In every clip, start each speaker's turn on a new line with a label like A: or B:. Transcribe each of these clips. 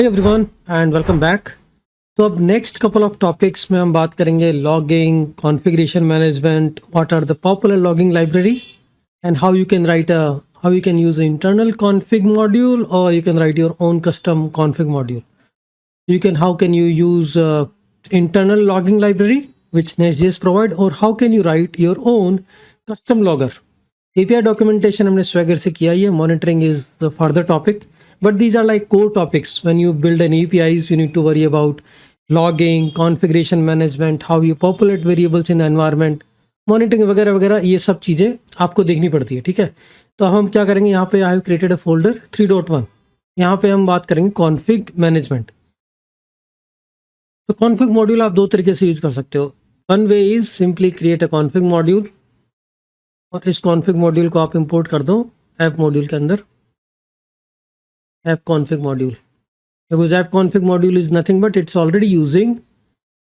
A: Hi everyone and welcome back. तो अब next couple of topics में हम बात करेंगे logging, configuration management, what are the popular logging library and how you can use internal config module और you can write your own custom config module. How can you use internal logging library which Nest.js provide, or how can you write your own custom logger. API documentation हमने Swagger से किया है. Monitoring is the further topic, but these are like core topics. When you build an APIs, you need to worry about logging, configuration management, how you populate variables in the environment, monitoring वगैरह वगैरह. ये सब चीज़ें आपको देखनी पड़ती है. ठीक है, तो हम क्या करेंगे यहाँ पे I have created a folder 3.1. यहाँ पे हम बात करेंगे config management. तो कॉन्फ़िग मॉड्यूल आप दो तरीके से यूज कर सकते हो. One way is simply create a config module और इस कॉन्फ़िग मॉड्यूल को आप इंपोर्ट कर दो ऐप मॉड्यूल के अंदर, app config module. Because app config module is nothing but it's already using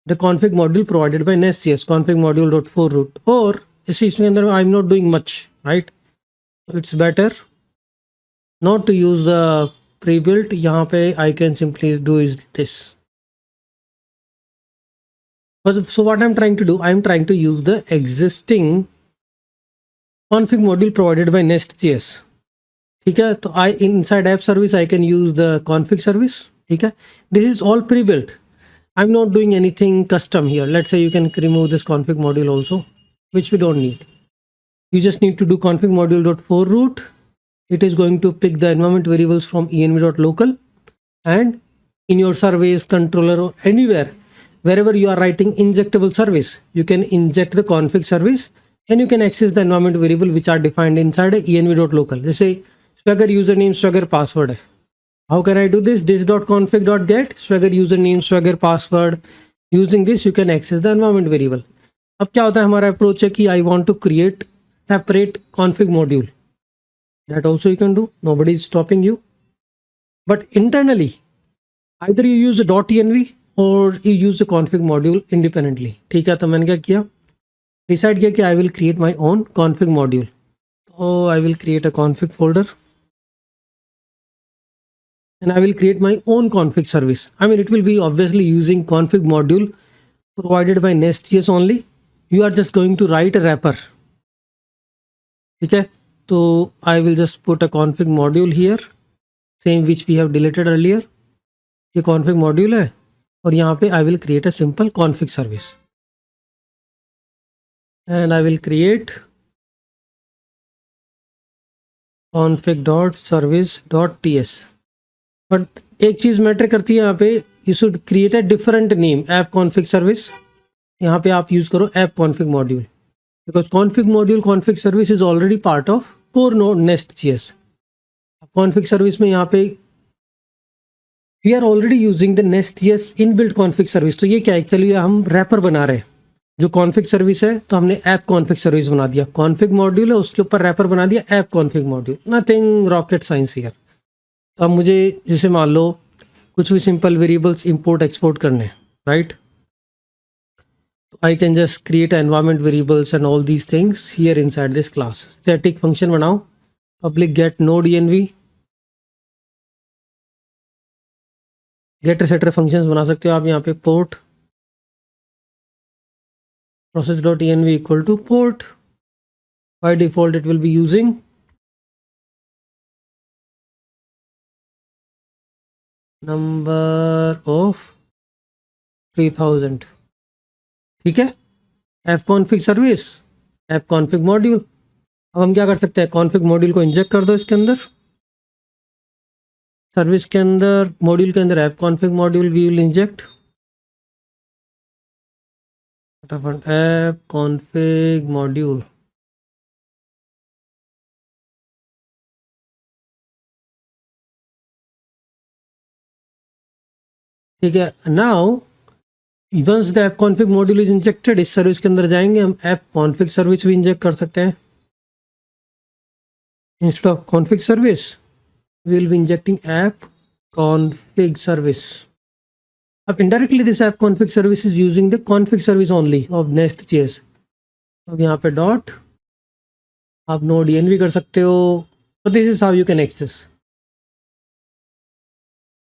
A: the config module provided by Nest.js config module dot for root. और इसके अंदर I am not doing much, right. It's better not to use the pre built. यहाँ पे I can simply do is this. So what I'm trying to do, I'm trying to use the existing config module provided by Nest.js. ठीक है, तो inside app service I can use the config service. ठीक है, this is all pre-built. I'm not doing anything custom here. Let's say you can remove this config module also, which we don't need. You just need to do config module.for root. It is going to pick the environment variables from env.local, and in your service controller or anywhere wherever you are writing injectable service, you can inject the config service and you can access the environment variable which are defined inside a env.local. जैसे swagger username, swagger password है. How can I do this? This.config.get swagger username, swagger password. Using this you can access the environment variable. अब क्या होता है, हमारा approach है कि I want to create separate config module. That also you can do. Nobody is stopping you. But internally, either you use a .env और you use the config module independently. ठीक है, तो मैंने क्या किया, डिसाइड किया कि I will create my own config module. तो I will create a config folder and I will create my own config service. I mean it will be obviously using config module provided by Nest.js only. You are just going to write a wrapper. ठीक है, तो I will just put a config module here, same which we have deleted earlier. ये config module है और यहाँ पे I will create a simple config service and I will create config.service.ts. But एक चीज़ मैटर करती है यहाँ पे, you should create a different name. App config service, यहाँ पे आप यूज़ करो app config module, because config module config service is already part of core node Nest.js. Config service में यहाँ पे we are already using the Nest.js inbuilt config service. तो ये क्या है, चलिए हम रैपर बना रहे हैं. जो कॉन्फिग सर्विस है तो हमने ऐप कॉन्फिग सर्विस बना दिया. कॉन्फिग मॉड्यूल है, उसके ऊपर रैपर बना दिया app config module. Nothing rocket science here. तो अब मुझे जैसे मान लो कुछ भी सिंपल वेरिएबल्स इंपोर्ट एक्सपोर्ट करने, राइट. तो I can just create environment variables and all these things here inside this class. Static function बनाओ, public get node env, get setter functions बना सकते हो आप. यहाँ पे port process.env equal to port. By default it will be using number of 3000. ठीक है, app config service, app config module. अब हम क्या कर सकते हैं, कॉन्फिग मॉड्यूल को इंजेक्ट कर दो इसके अंदर, सर्विस के अंदर, मॉड्यूल के अंदर app config module we will inject. फटाफट ऐप कॉन्फिग मॉड्यूल. ठीक है, now once the app config module is injected, इस सर्विस के अंदर जाएंगे हम, ऐप कॉन्फिग सर्विस भी इंजेक्ट कर सकते हैं. Instead of config service we will be injecting app config service. अब indirectly this app config service is using the config service only of Nest.js. अब यहाँ पे डॉट आप नोड env कर सकते हो. So this is how you can access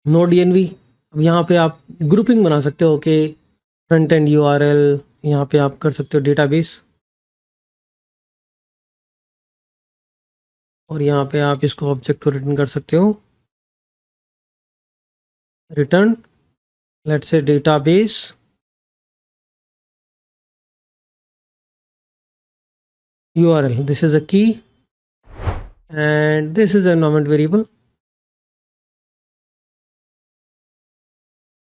A: node env. अब यहाँ पे आप ग्रुपिंग बना सकते हो कि फ्रंट एंड यूआरएल, यहाँ पे आप कर सकते हो डेटाबेस, और यहाँ पे आप इसको ऑब्जेक्ट को रिटर्न कर सकते हो, return let's say database URL. This is a key and this is an environment variable,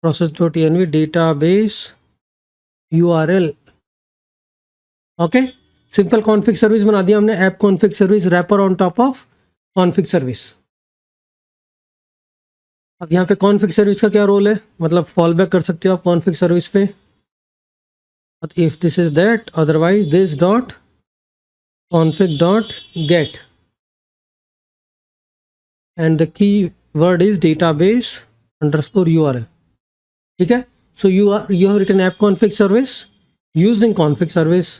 A: process.env database URL. Okay, simple config service बना दिया हमने, app config service wrapper on top of config service. अब यहाँ पे config service का क्या role है, मतलब फॉल बैक कर सकते हो आप कॉन्फिग सर्विस पे, if this is that otherwise this dot config dot get and the key word is database underscore URL. ठीक है, so you have written app config service using config service.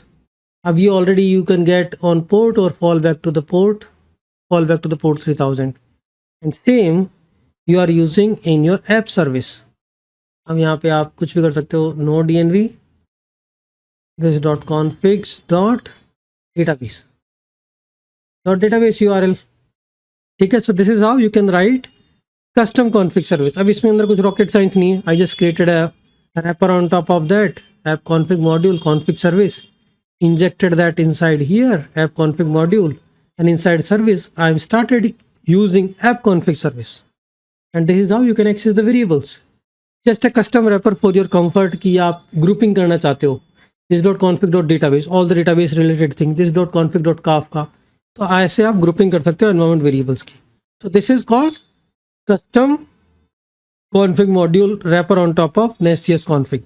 A: अब you already you can get on port or fall back to the port 3000 and same you are using in your app service. अब यहाँ पे आप कुछ भी कर सकते हो, node env this dot configs dot database URL. ठीक है, so this is how you can write custom config service. अब इसमें अंदर कुछ rocket science नहीं है, I just created a wrapper on top of that app config module config service, injected that inside here app config module, and inside service I started using app config service, and this is how you can access the variables. Just a custom wrapper for your comfort कि आप grouping करना चाहते हो, this dot config dot database all the database related thing, this dot config dot kafka, तो ऐसे आप grouping कर सकते हो एनवायरमेंट वेरिएबल्स की। So this is called custom config module wrapper on top of NestJS config.